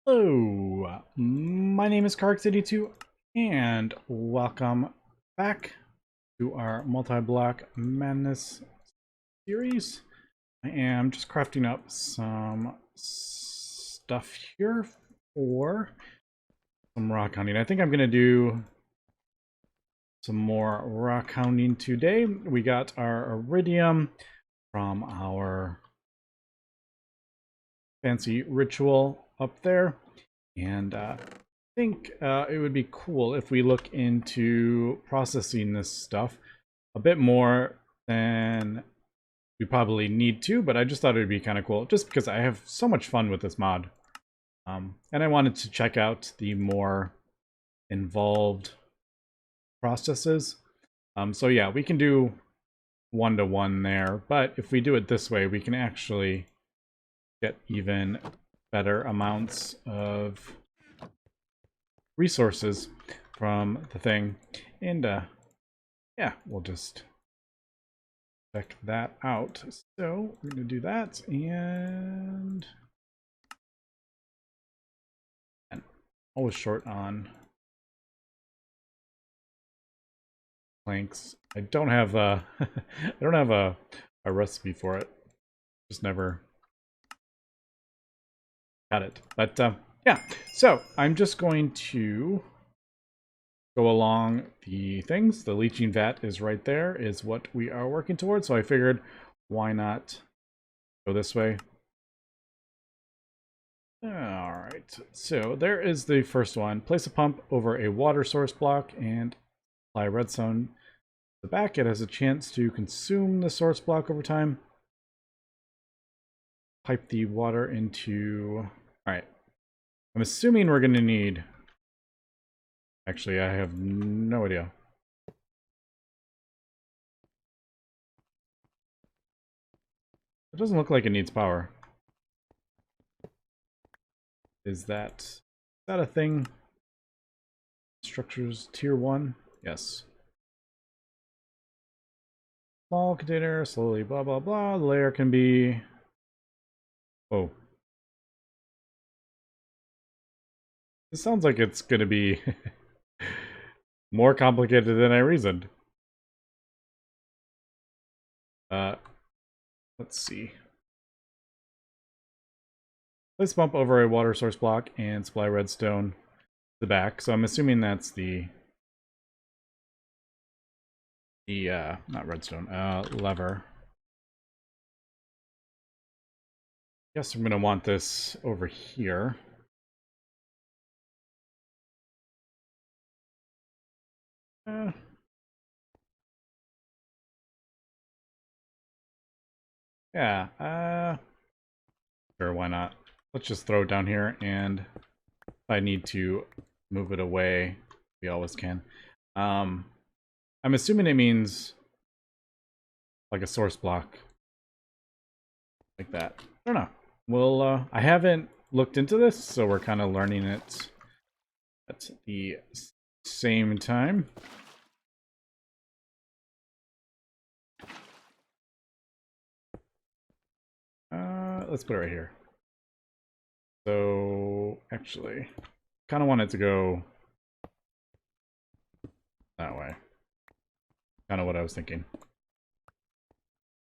Hello, my name is Carrick82, and welcome back to our Multiblock Madness series. I am just crafting up some stuff here for some rockhounding. I think I'm going to do some more rockhounding today. We got our iridium from our fancy ritual up there, and I think it would be cool if we look into processing this stuff a bit more than we probably need to, but I just thought it would be kind of cool just because I have so much fun with this mod. And I wanted to check out the more involved processes. So yeah, we can do one-to-one there, but if we do it this way, we can actually get even better amounts of resources from the thing. And yeah, we'll just check that out. So we're gonna do that, and always short on planks. I don't have I don't have a recipe for it. Just never got it. But yeah, so I'm just going to go along the things. The leaching vat is right there, is what we are working towards. So I figured, why not go this way? All right, so there is the first one. Place a pump over a water source block and apply redstone to the back. It has a chance to consume the source block over time. Pipe the water into... All right, I'm assuming we're going to need... Actually, I have no idea. It doesn't look like it needs power. Is that a thing? Structures tier 1? Yes. Small container, slowly, blah, blah, blah. The layer can be... Oh. This sounds like it's going to be more complicated than I reasoned. Let's see. Place bump over a water source block and supply redstone to the back. So I'm assuming that's the not redstone, lever. Guess I'm gonna want this over here. Yeah, sure, why not? Let's just throw it down here, and if I need to move it away, we always can. I'm assuming it means like a source block. Like that. I don't know. Well, I haven't looked into this, so we're kind of learning it at the same time. Let's put it right here. So, actually, kind of want it to go that way. Kind of what I was thinking.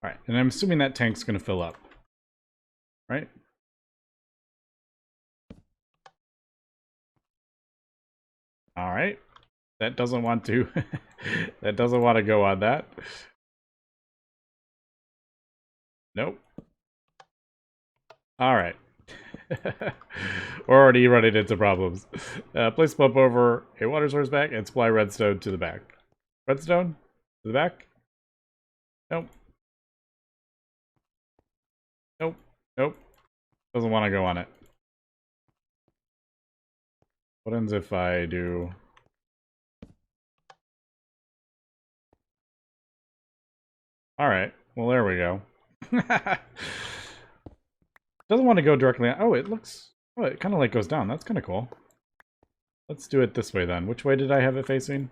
Alright, and I'm assuming that tank's going to fill up. Right? Alright. That doesn't want to. That doesn't want to go on that. Nope. Alright. We're already running into problems. Place pump over a water source back and supply redstone to the back. Redstone? To the back? Nope. Nope. Nope. Doesn't want to go on it. What happens if I do... Alright. Well, there we go. Doesn't want to go directly on... Oh, it looks... Oh, it kind of like goes down. That's kind of cool. Let's do it this way then. Which way did I have it facing?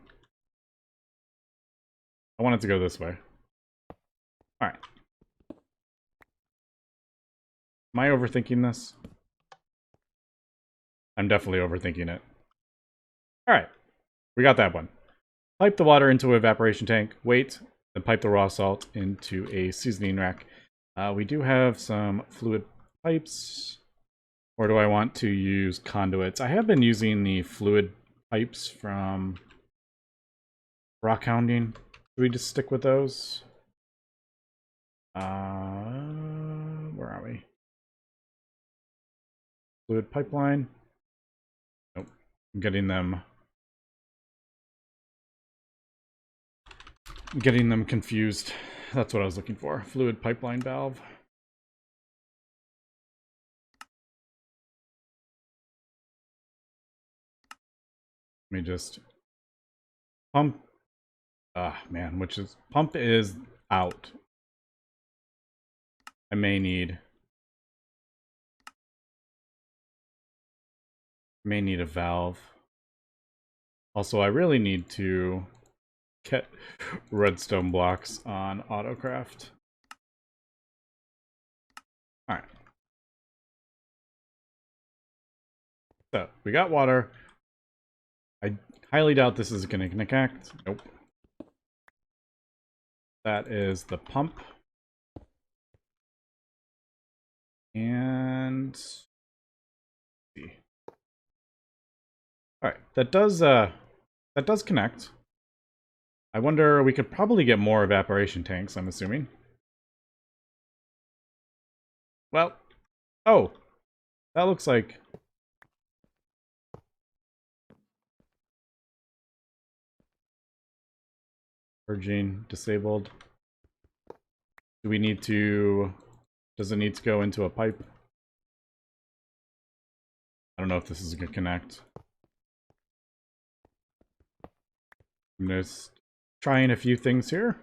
I want it to go this way. Alright. Am I overthinking this? I'm definitely overthinking it. All right, we got that one. Pipe the water into an evaporation tank, wait, then pipe the raw salt into a seasoning rack. We do have some fluid pipes, or do I want to use conduits? I have been using the fluid pipes from Rockhounding. Should we just stick with those? Where are we? Fluid pipeline. Nope. I'm getting them confused. That's what I was looking for. Fluid pipeline valve. Let me just pump. Ah, man, pump is out. I may need a valve. Also, I really need to get redstone blocks on Autocraft. Alright. So, we got water. I highly doubt this is going to connect. Nope. That is the pump. And see. Alright, that does connect. I wonder, we could probably get more evaporation tanks, I'm assuming. Well, oh, that looks like... Purging disabled. Do we need to... Does it need to go into a pipe? I don't know if this is going to connect. I'm just trying a few things here.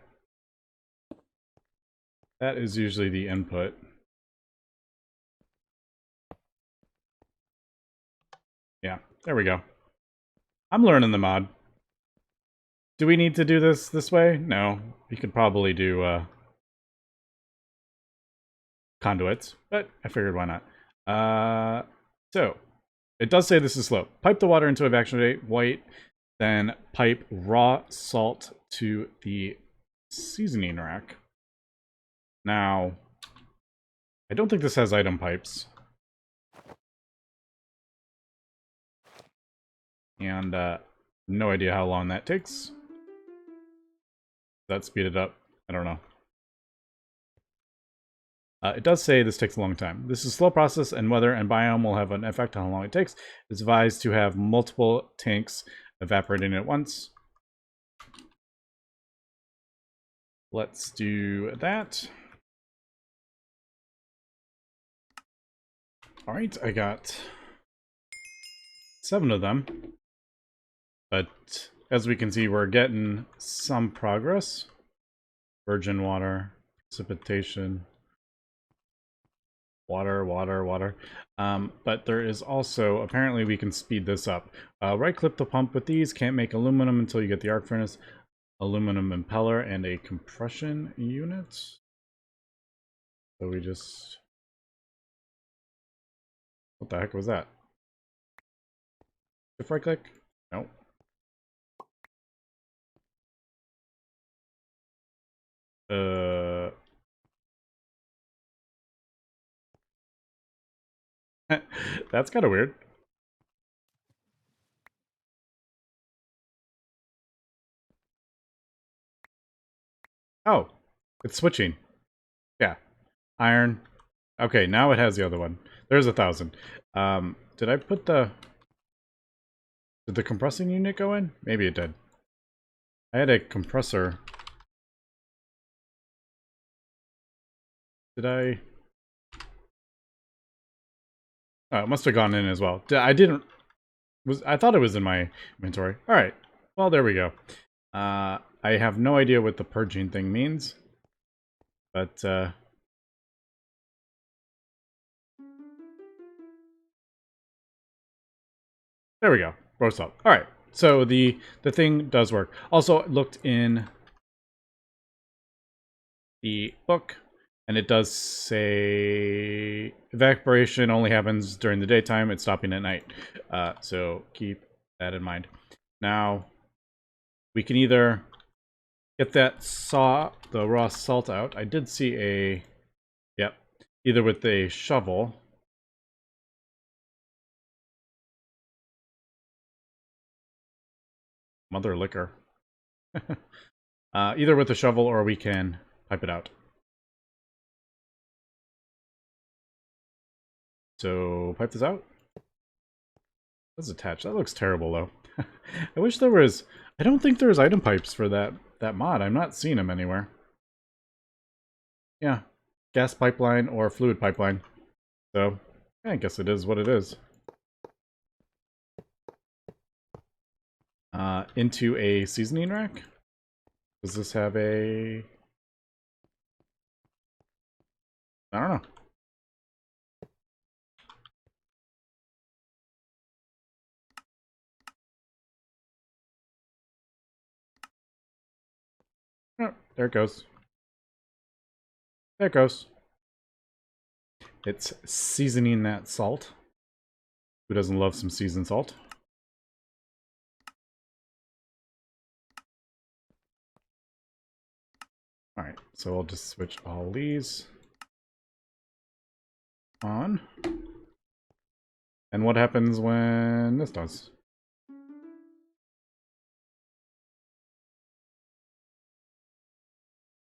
That is usually the input. Yeah, there we go. I'm learning the mod. Do we need to do this way? No. We could probably do conduits, but I figured why not. So, it does say this is slow. Pipe the water into evaporation white, then pipe raw salt to the seasoning rack. Now, I don't think this has item pipes. And no idea how long that takes. That speed it up? I don't know. It does say this takes a long time. This is a slow process, and weather and biome will have an effect on how long it takes. It's advised to have multiple tanks evaporating at once. Let's do that. All right, I got 7 of them. But as we can see, we're getting some progress. Virgin water, precipitation, water. But there is also, apparently we can speed this up. Right-click the pump with these. Can't make aluminum until you get the arc furnace, aluminum impeller, and a compression unit. So we just... What the heck was that? If right-click? Nope. That's kind of weird. Oh, it's switching. Yeah. Iron. Okay, now it has the other one. There's 1,000. Did I put the... Did the compressing unit go in? Maybe it did. I had a compressor. Did I... Oh, it must have gone in as well. I didn't... I thought it was in my inventory. Alright. Well, there we go. I have no idea what the purging thing means. But, there we go. Roast up. Alright. So the thing does work. Also looked in the book, And it does say evaporation only happens during the daytime. It's stopping at night. So keep that in mind. Now, we can either get the raw salt out. I did see a, yep, either with a shovel. Mother liquor. Either with a shovel or we can pipe it out. So, pipe this out. That's attached. That looks terrible, though. I wish there was... I don't think there's item pipes for that mod. I'm not seeing them anywhere. Yeah. Gas pipeline or fluid pipeline. So, I guess it is what it is. Into a seasoning rack? Does this have a... I don't know. Oh, there it goes. There it goes. It's seasoning that salt. Who doesn't love some seasoned salt? Alright, so I'll just switch all these on. And what happens when this does?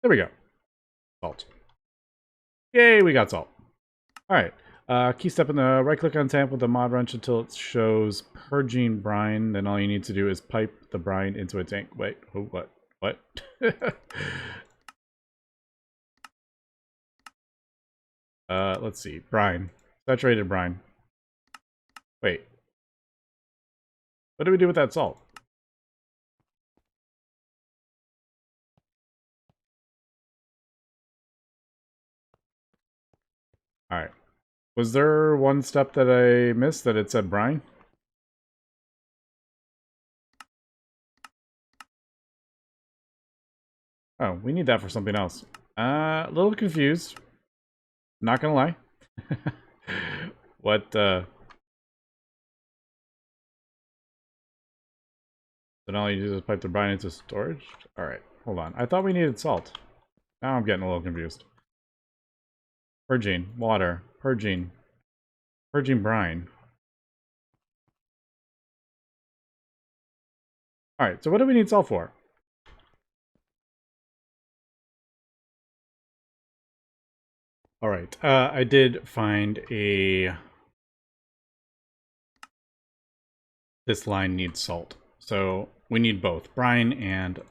There we go. Salt. Yay, we got salt. Alright. Key step in the right click on tamp with the mod wrench until it shows purging brine. Then all you need to do is pipe the brine into a tank. Wait, oh, what? What? Let's see. Brine. Saturated brine. Wait. What do we do with that salt? Alright. Was there one step that I missed that it said brine? Oh, we need that for something else. A little confused. Not gonna lie. What, then all you do is pipe the brine into storage? Alright, hold on. I thought we needed salt. Now I'm getting a little confused. Purging, water, purging brine. Alright, so what do we need salt for? Alright, I did find a... This line needs salt. So we need both brine and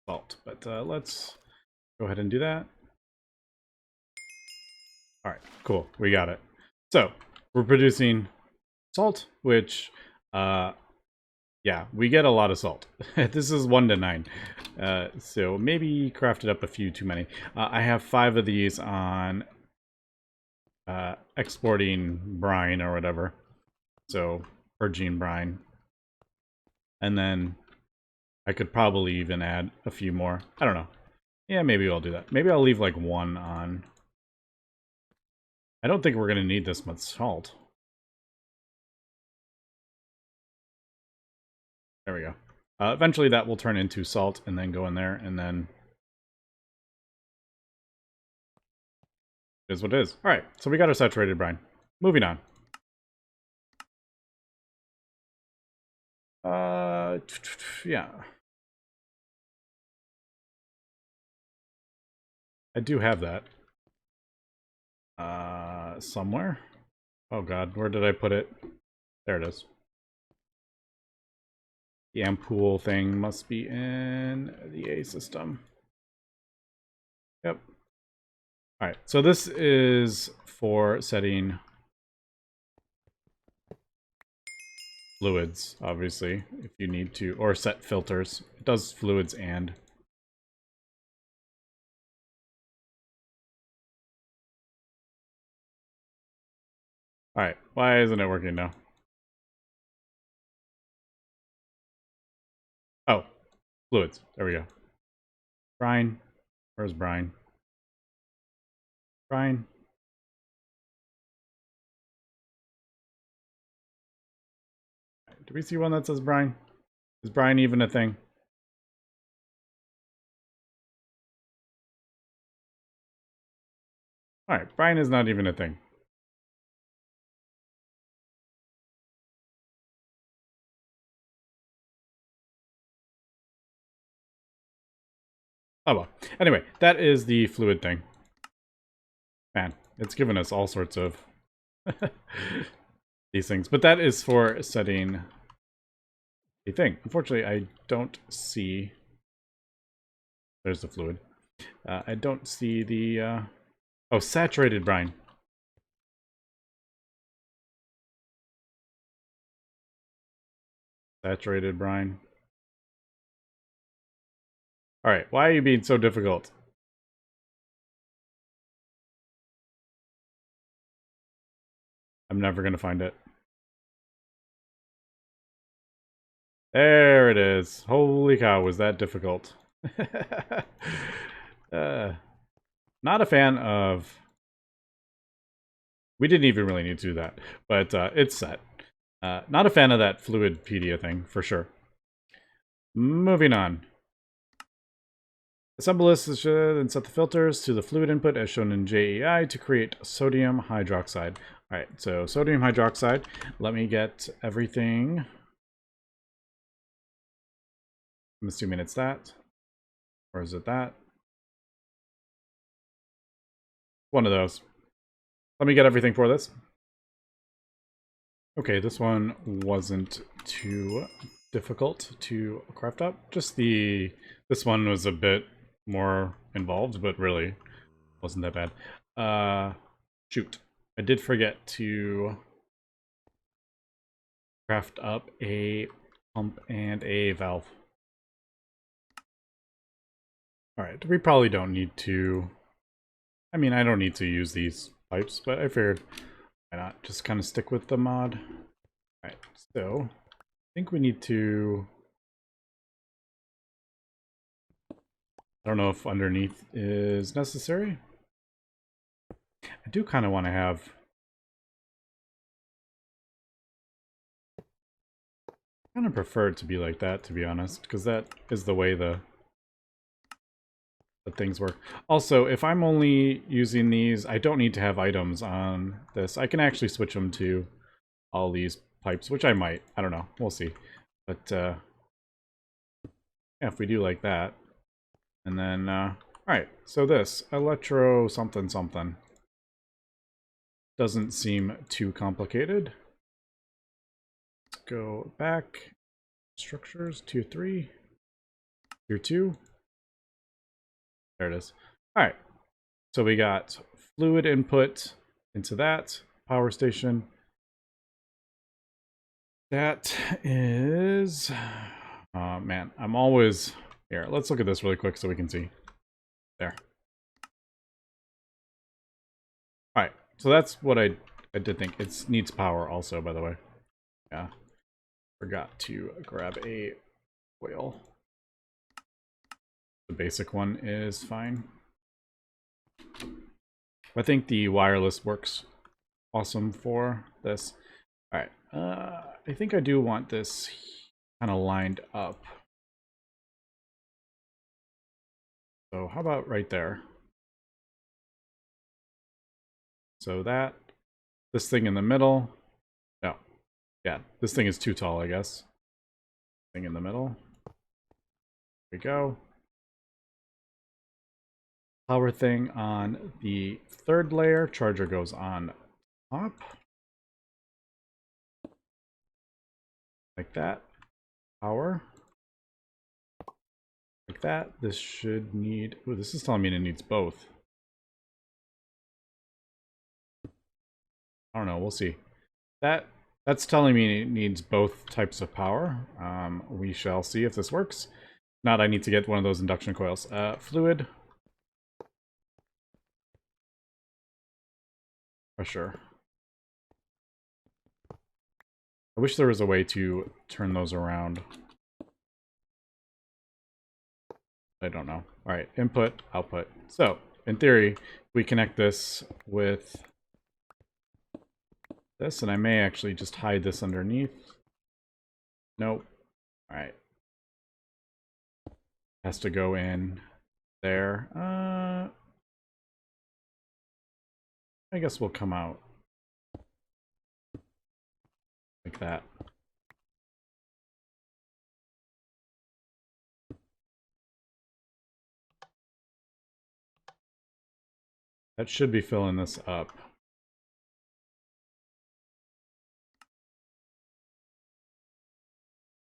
salt. But let's go ahead and do that. Alright, cool. We got it. So we're producing salt, which, yeah, we get a lot of salt. This is 1 to 9. So maybe crafted up a few too many. I have 5 of these on exporting brine or whatever. So purging brine. And then I could probably even add a few more. I don't know. Yeah, maybe I'll do that. Maybe I'll leave like 1 on. I don't think we're going to need this much salt. There we go. Eventually that will turn into salt and then go in there and then... It is what it is. Alright, so we got our saturated brine. Moving on. Yeah. I do have that. Somewhere. Oh god, where did I put it? There it is. The ampoule thing must be in the A system. Yep. Alright, so this is for setting fluids, obviously, if you need to, or set filters. It does fluids and... Alright, why isn't it working now? Oh, fluids. There we go. Brine. Where's brine? brine. Do we see one that says brine? Is brine even a thing? Alright, brine is not even a thing. Oh well. Anyway, that is the fluid thing. Man, it's given us all sorts of these things. But that is for setting a thing. Unfortunately, I don't see... There's the fluid. I don't see the... Oh, saturated brine. Saturated brine. Alright, why are you being so difficult? I'm never going to find it. There it is. Holy cow, was that difficult. Not a fan of... We didn't even really need to do that, but it's set. Not a fan of that Fluidpedia thing, for sure. Moving on. Assemble this and set the filters to the fluid input as shown in JEI to create sodium hydroxide. Alright, so sodium hydroxide. Let me get everything. I'm assuming it's that. Or is it that? One of those. Let me get everything for this. Okay, this one wasn't too difficult to craft up. Just this one was a bit more involved, but really wasn't that bad. Shoot. I did forget to craft up a pump and a valve. Alright, we probably don't need to... I mean, I don't need to use these pipes, but I figured why not just kind of stick with the mod. Alright, so I think we need to... I don't know if underneath is necessary. I do kind of want to have... I kind of prefer it to be like that, to be honest, because that is the way the things work. Also, if I'm only using these, I don't need to have items on this. I can actually switch them to all these pipes, which I might. I don't know. We'll see. But yeah, if we do like that. And then, alright, so this, electro something something. Doesn't seem too complicated. Let's go back. Structures, tier 3. Tier 2. There it is. Alright, so we got fluid input into that power station. That is... man, I'm always... Here, let's look at this really quick so we can see. There. Alright, so that's what I did think. It needs power also, by the way. Yeah. Forgot to grab a coil. The basic one is fine. I think the wireless works awesome for this. Alright, I think I do want this kind of lined up. So how about right there? So that, this thing in the middle. No, yeah, this thing is too tall, I guess. Thing in the middle. There we go. Power thing on the third layer. Charger goes on top. Like that. Power. Like that. This should need... Ooh, this is telling me it needs both. I don't know. We'll see. That's telling me it needs both types of power. We shall see if this works. If not, I need to get one of those induction coils. Fluid. Pressure. I wish there was a way to turn those around. I don't know. Alright, input, output. So, in theory, we connect this with this, and I may actually just hide this underneath. Nope. All right. Has to go in there. I guess we'll come out like that. That should be filling this up.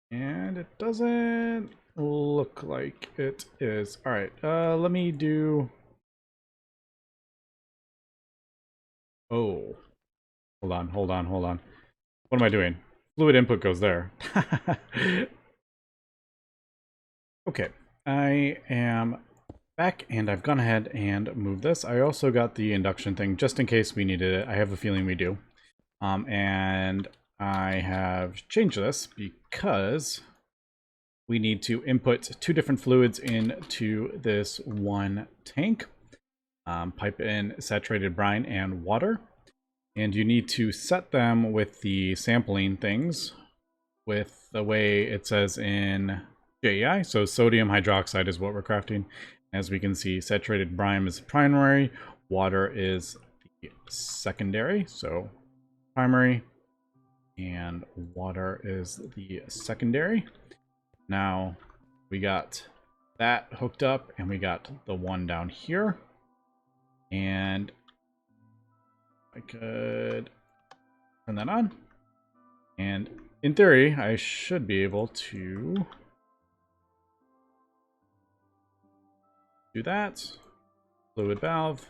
And it doesn't look like it is. All right, let me do... Oh, hold on. What am I doing? Fluid input goes there. Okay, I am back, and I've gone ahead and moved this. I also got the induction thing just in case we needed it. I have a feeling we do. And I have changed this because we need to input 2 different fluids into this one tank. Pipe in saturated brine and water. And you need to set them with the sampling things with the way it says in JEI. So sodium hydroxide is what we're crafting. As we can see, saturated brine is primary, water is the secondary. So primary and water is the secondary. Now we got that hooked up, and we got the one down here. And I could turn that on. And in theory, I should be able to do that. Fluid valve.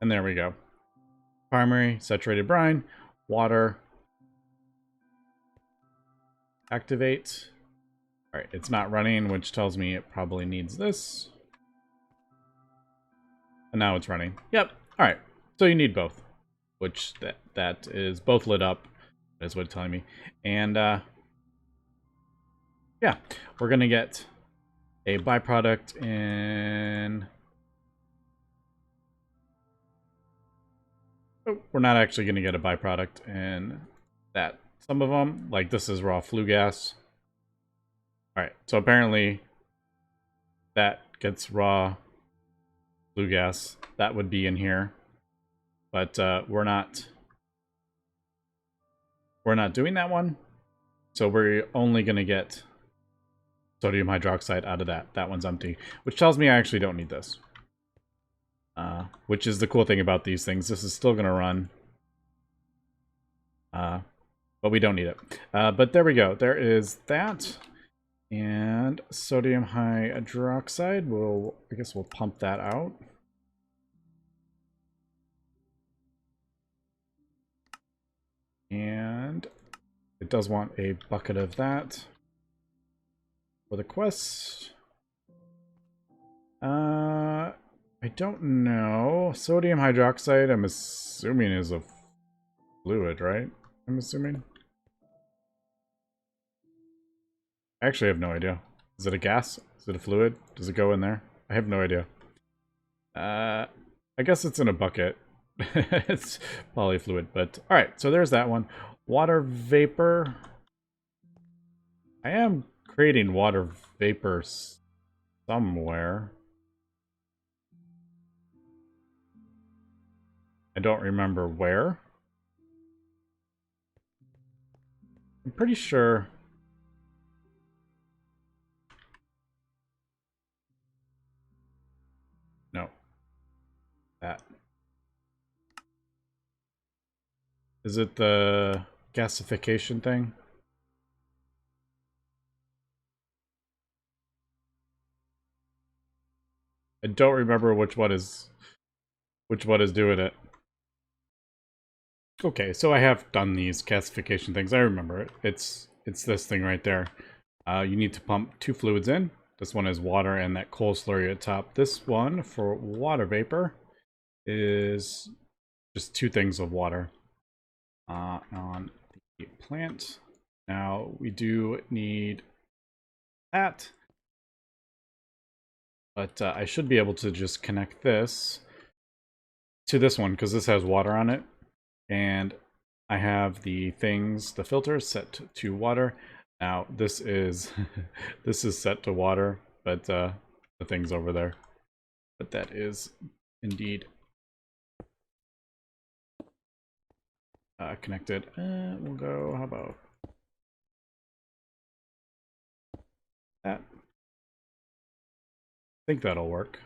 And there we go. Primary, saturated brine, water. Activate. All right, it's not running, which tells me it probably needs this. And now it's running. Yep. All right. So you need both, which that is both lit up. That's what it's telling me. And yeah, we're gonna get a byproduct in. Oh, we're not actually gonna get a byproduct in that. Some of them, like this, is raw flue gas. All right, so apparently that gets raw flue gas. That would be in here, but we're not doing that one. So we're only gonna get sodium hydroxide out of that. That one's empty, which tells me I actually don't need this. Which is the cool thing about these things. This is still gonna run. But we don't need it. But there we go. There is that. And sodium hydroxide, I guess we'll pump that out. And it does want a bucket of that for the quest. I don't know. Sodium hydroxide, I'm assuming, is a fluid, right? I'm assuming. I actually have no idea. Is it a gas? Is it a fluid? Does it go in there? I have no idea. I guess it's in a bucket. It's polyfluid, but alright, so there's that one. Water vapor. I am creating water vapor somewhere. I don't remember where. I'm pretty sure. No. That. Is it the gasification thing? I don't remember which one is doing it. Okay, so I have done these gasification things. I remember it. It's this thing right there. You need to pump 2 fluids in. This one is water and that coal slurry at top. This one for water vapor is just 2 things of water on the plant. Now we do need that. But I should be able to just connect this to this one because this has water on it. And I have the filters set to water. Now this is this is set to water, but the thing's over there. But that is indeed connected. We'll go, how about that? I think that'll work.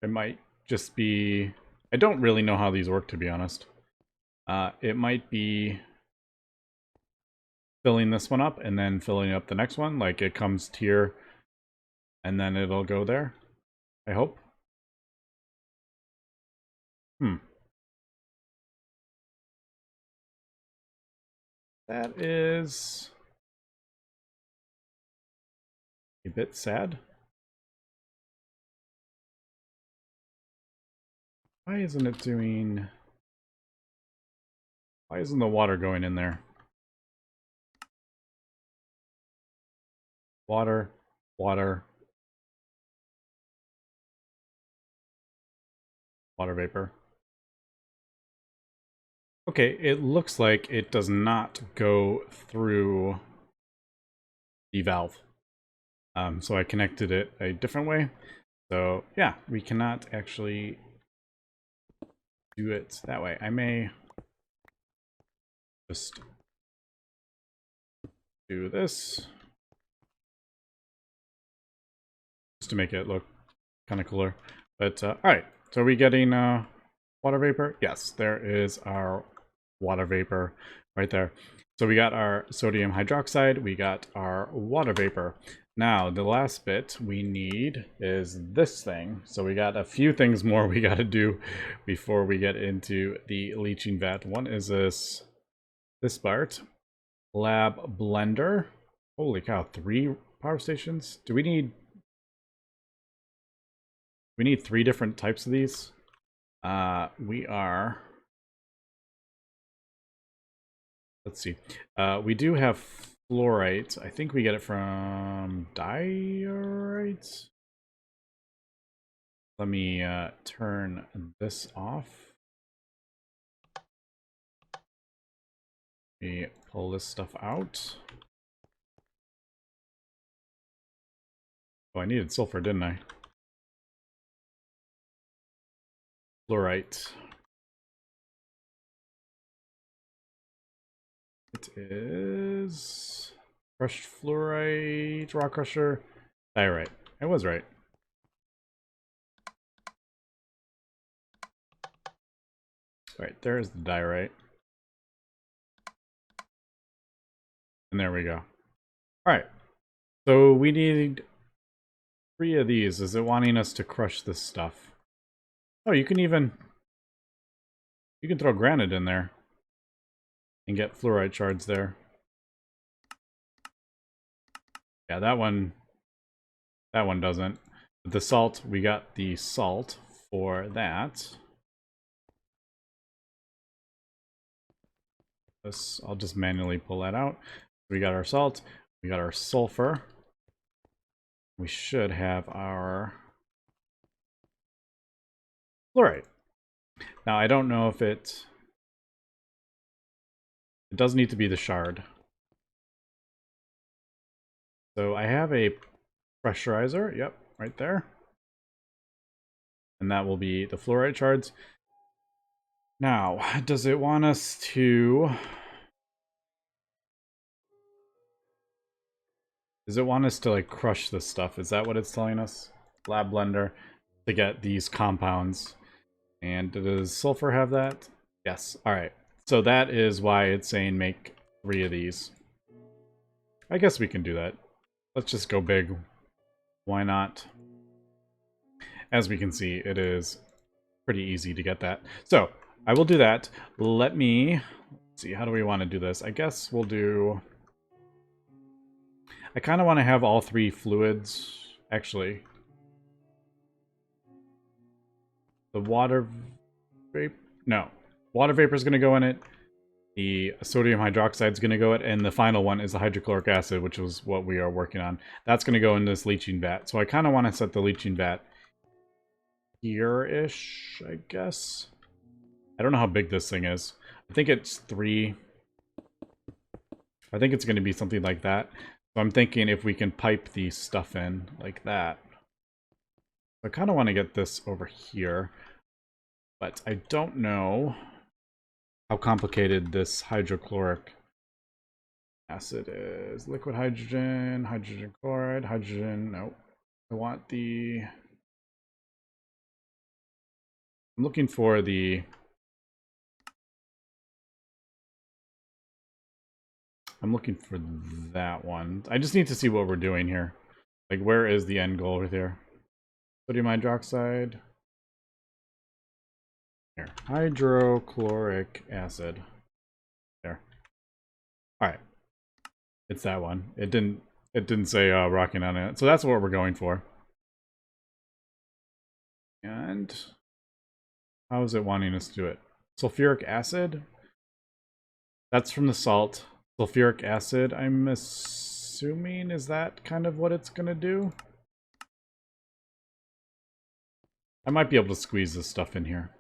It might just be, I don't really know how these work, to be honest. It might be filling this one up and then filling up the next one. Like it comes here and then it'll go there, I hope. That is a bit sad. Why isn't it doing... Why isn't the water going in there? Water, water, water vapor. Okay, it looks like it does not go through the valve. So I connected it a different way. So yeah, we cannot actually do it that way. I may just do this just to make it look kind of cooler. But all right, so are we getting water vapor? Yes, there is our water vapor right there. So we got our sodium hydroxide, we got our water vapor. Now, the last bit we need is this thing. So we got a few things more we got to do before we get into the leaching vat. One is this part, lab blender. Holy cow, 3 power stations? Do we need... We need 3 different types of these. We are... Let's see. We do have fluorite. I think we get it from diorite. Let me turn this off. Let me pull this stuff out. Oh, I needed sulfur, didn't I? Fluorite. It is crushed fluorite, rock crusher, diorite. I was right. All right, there's the diorite. And there we go. All right, so we need 3 of these. Is it wanting us to crush this stuff? Oh, you can throw granite in there and get fluorite shards there. Yeah, that one doesn't. The salt, we got the salt for that. This, I'll just manually pull that out. We got our salt, we got our sulfur. We should have our fluorite. Now, I don't know if it does need to be the shard. So I have a pressurizer, yep, right there. And that will be the fluorite shards. Now, does it want us to... Does it want us to, like, crush this stuff? Is that what it's telling us? Lab blender to get these compounds. And does sulfur have that? Yes. All right. So that is why it's saying make 3 of these. I guess we can do that. Let's just go big. Why not? As we can see, it is pretty easy to get that. So I will do that. Let me see. How do we want to do this? I guess we'll do... I kind of want to have all 3 fluids, actually. The water vapor... No. Water vapor is going to go in it. The sodium hydroxide is going to go in, and the final one is the hydrochloric acid, which is what we are working on. That's going to go in this leaching vat. So I kind of want to set the leaching vat here-ish, I guess. I don't know how big this thing is. I think it's 3. I think it's going to be something like that. So I'm thinking if we can pipe the stuff in like that. I kind of want to get this over here, but I don't know how complicated this hydrochloric acid is. Liquid hydrogen, hydrogen chloride, hydrogen, no. I want the... I'm looking for the... I'm looking for that one. I just need to see what we're doing here. Like, where is the end goal right here? Sodium hydroxide. Here. Hydrochloric acid. There. Alright. It's that one. It didn't say rocking on it. So that's what we're going for. And how is it wanting us to do it? Sulfuric acid? That's from the salt. Sulfuric acid, I'm assuming, is that kind of what it's gonna do? I might be able to squeeze this stuff in here.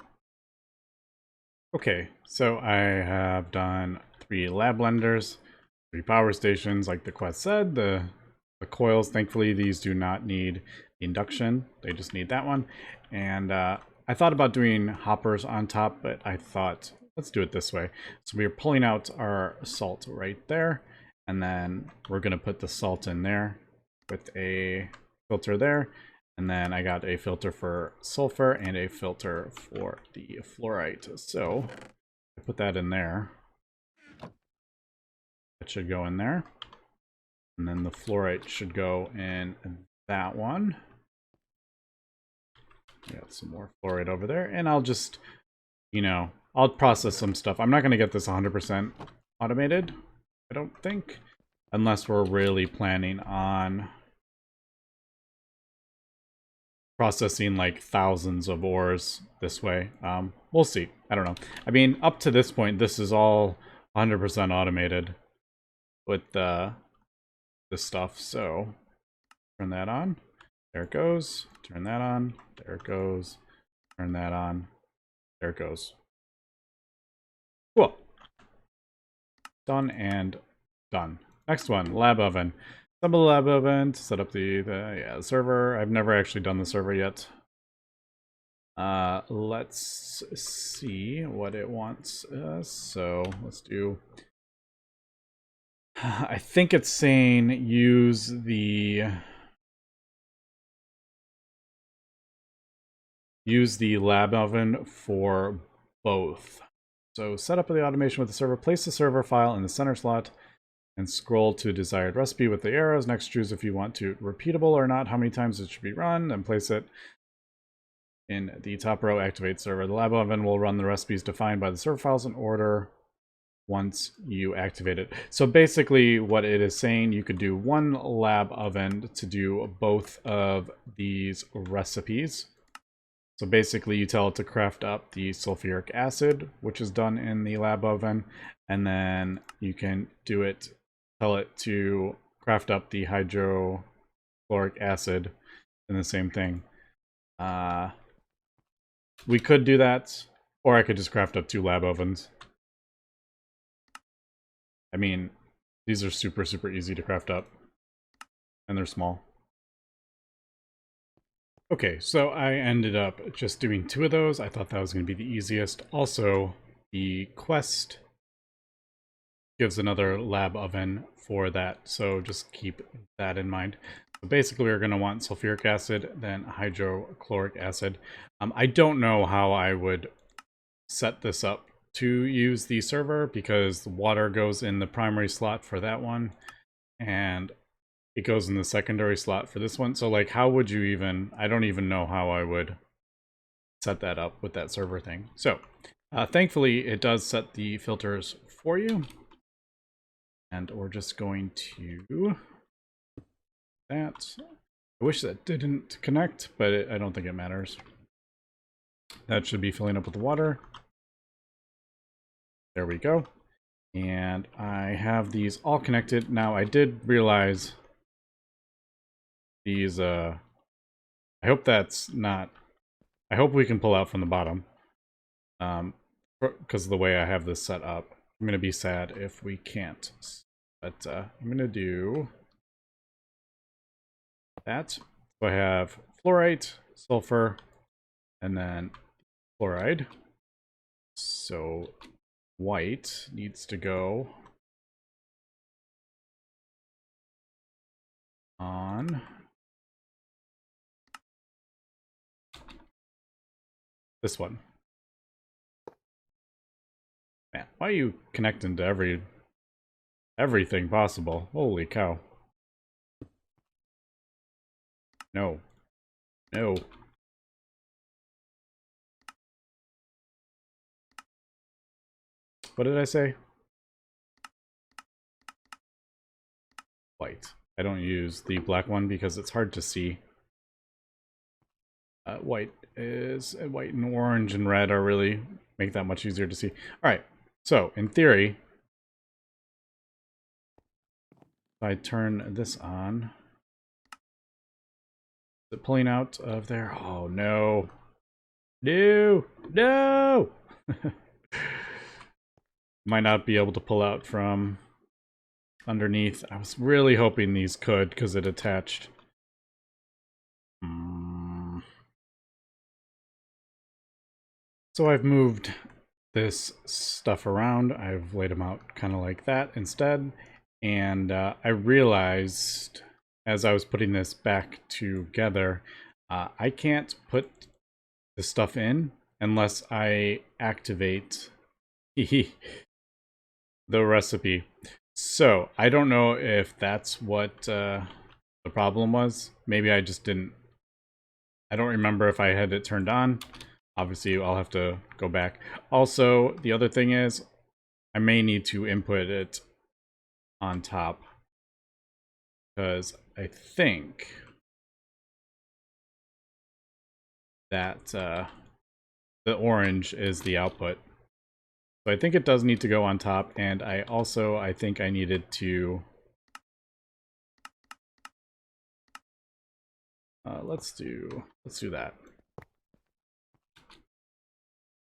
Okay, so I have done 3 lab blenders, 3 power stations, like the quest said. The coils, thankfully, these do not need induction. They just need that one. And I thought about doing hoppers on top, but I thought, let's do it this way. So we're pulling out our salt right there, and then we're going to put the salt in there with a filter there. And then I got a filter for sulfur and a filter for the fluorite. So I put that in there. It should go in there. And then the fluorite should go in that one. Got some more fluorite over there. And I'll just, you know, I'll process some stuff. I'm not going to get this 100% automated, I don't think. Unless we're really planning on processing like thousands of ores this way. We'll see. I don't know. I mean, up to this point, this is all 100% automated with this stuff. So turn that on. There it goes. Turn that on. There it goes. Turn that on. There it goes. Cool. Done and done. Next one, lab oven. Assemble the lab oven to set up the server. I've never actually done the server yet. Let's see what it wants. So let's do... I think it's saying use the lab oven for both. So set up the automation with the server. Place the server file in the center slot and scroll to desired recipe with the arrows. Next, choose if you want to repeatable or not, how many times it should be run, and place it in the top row. Activate server. The lab oven will run the recipes defined by the server files in order once you activate it. So basically what it is saying, you could do one lab oven to do both of these recipes. So basically you tell it to craft up the sulfuric acid, which is done in the lab oven, and then you can do it, tell it to craft up the hydrochloric acid in the same thing. We could do that, or I could just craft up 2 lab ovens. I mean, these are super, super easy to craft up, and they're small. Okay, so I ended up just doing 2 of those. I thought that was going to be the easiest. Also, the quest gives another lab oven for that, so just keep that in mind. So basically, we're going to want sulfuric acid, then hydrochloric acid. I don't know how I would set this up to use the server, because the water goes in the primary slot for that one, and it goes in the secondary slot for this one. So like, how would you even, I don't even know how I would set that up with that server thing. So thankfully it does set the filters for you, and we're just going to that. I wish that didn't connect, but I don't think it matters. That should be filling up with water. There we go. And I have these all connected. Now I did realize these, I hope that's not, I hope we can pull out from the bottom. Because of the way I have this set up. I'm going to be sad if we can't. But I'm going to do that. So I have fluorite, sulfur, and then fluoride. So white needs to go on this one. Man, why are you connecting to everything possible? Holy cow. No. No. What did I say? White. I don't use the black one because it's hard to see. White and orange and red are really make that much easier to see. All right. So in theory, if I turn this on, is it pulling out of there? Oh no. No! No! Might not be able to pull out from underneath. I was really hoping these could because it attached. So I've moved this stuff around. I've laid them out kind of like that instead. And I realized as I was putting this back together, I can't put the stuff in unless I activate the recipe. So I don't know if that's what the problem was. Maybe I just didn't. I don't remember if I had it turned on. Obviously, I'll have to go back. Also, the other thing is, I may need to input it on top. Because I think that the orange is the output. So I think it does need to go on top, and I think I needed to... let's do that.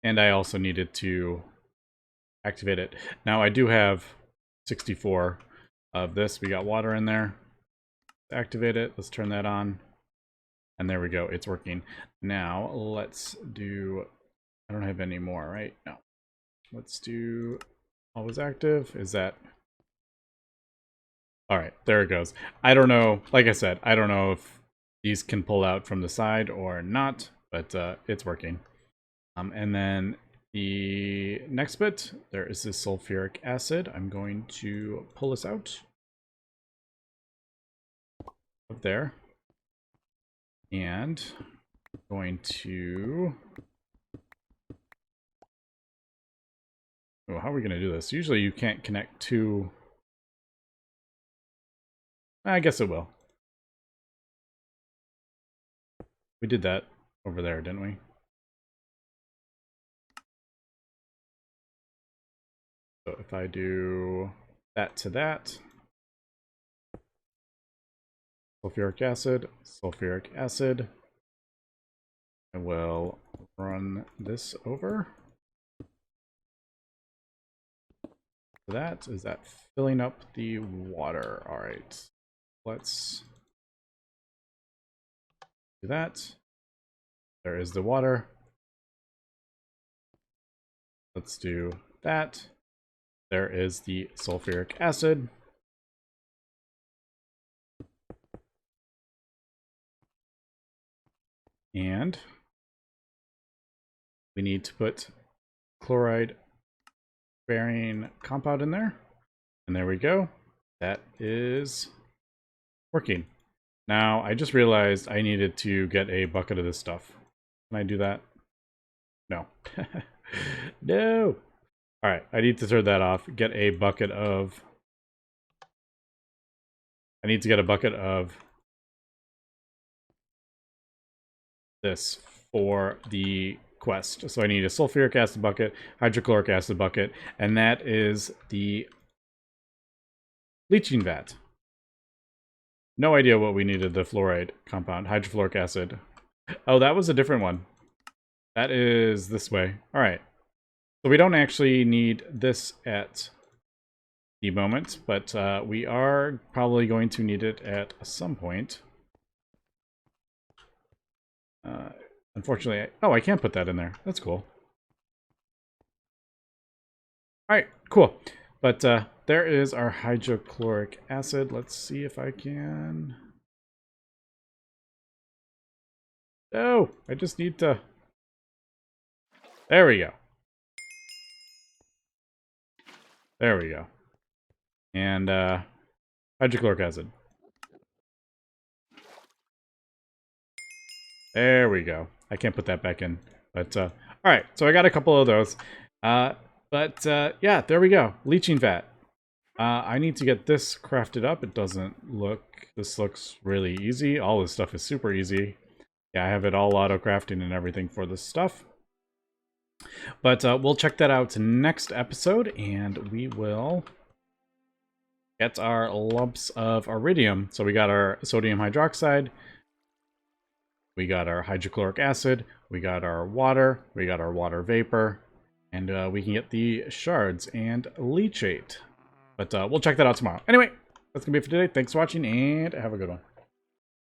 And I also needed to activate it. Now I do have 64 of this. We got water in there. Activate it. Let's turn that on. And there we go. It's working. Now let's do... I don't have any more, right? No. Let's do always active. Is that... All right, there it goes. I don't know. Like I said, I don't know if these can pull out from the side or not, but it's working. And then the next bit, there is this sulfuric acid. I'm going to pull this out of there. And I'm going to... Oh, how are we going to do this? Usually you can't connect to... I guess it will. We did that over there, didn't we? So if I do that to that, sulfuric acid, I will run this over. That is that filling up the water. All right, let's do that. There is the water. Let's do that. There is the sulfuric acid. And we need to put chloride bearing compound in there. And there we go. That is working. Now, I just realized I needed to get a bucket of this stuff. Can I do that? No. No! Alright, I need to turn that off. Get a bucket of... I need to get a bucket of this for the quest. So I need a sulfuric acid bucket, hydrochloric acid bucket, and that is the leaching vat. No idea what we needed the fluoride compound, hydrofluoric acid. Oh, that was a different one. That is this way. All right. So we don't actually need this at the moment, but we are probably going to need it at some point. Unfortunately, I can't put that in there. That's cool. All right, cool. But there is our hydrochloric acid. Let's see if I can... Oh, I just need to... There we go. There we go. And hydrochloric acid. There we go. I can't put that back in. But, all right. So I got a couple of those. Yeah, there we go. Leaching vat. I need to get this crafted up. It doesn't look... This looks really easy. All this stuff is super easy. Yeah, I have it all auto-crafting and everything for this stuff. But we'll check that out next episode, and we will get our lumps of iridium. So we got our sodium hydroxide, we got our hydrochloric acid, we got our water vapor, and we can get the shards and leachate. But we'll check that out tomorrow. Anyway, that's going to be it for today. Thanks for watching, and have a good one.